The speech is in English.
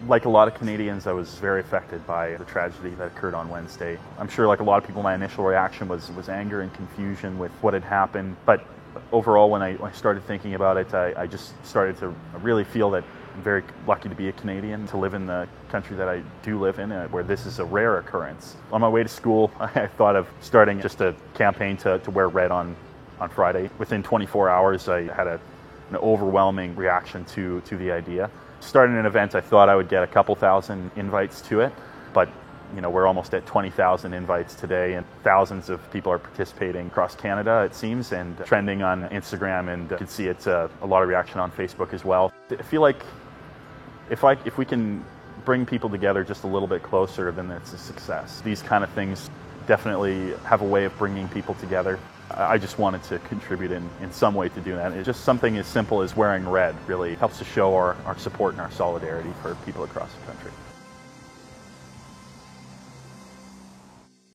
Like a lot of Canadians, I was very affected by the tragedy that occurred on Wednesday. I'm sure, like a lot of people, my initial reaction was anger and confusion with what had happened. But overall, when I started thinking about it, I just started to really feel that I'm very lucky to be a Canadian, to live in the country that I do live in, where this is a rare occurrence. On my way to school, I thought of starting just a campaign to wear red on Friday. Within 24 hours, I had an overwhelming reaction to the idea. Starting an event, I thought I would get a couple thousand invites to it, but we're almost at 20,000 invites today, and thousands of people are participating across Canada, it seems, and trending on Instagram, and you can see it's a lot of reaction on Facebook as well. I feel like if we can bring people together just a little bit closer, then it's a success. These kind of things definitely have a way of bringing people together. I just wanted to contribute in some way to do that. It's just something as simple as wearing red really helps to show our support and our solidarity for people across the country.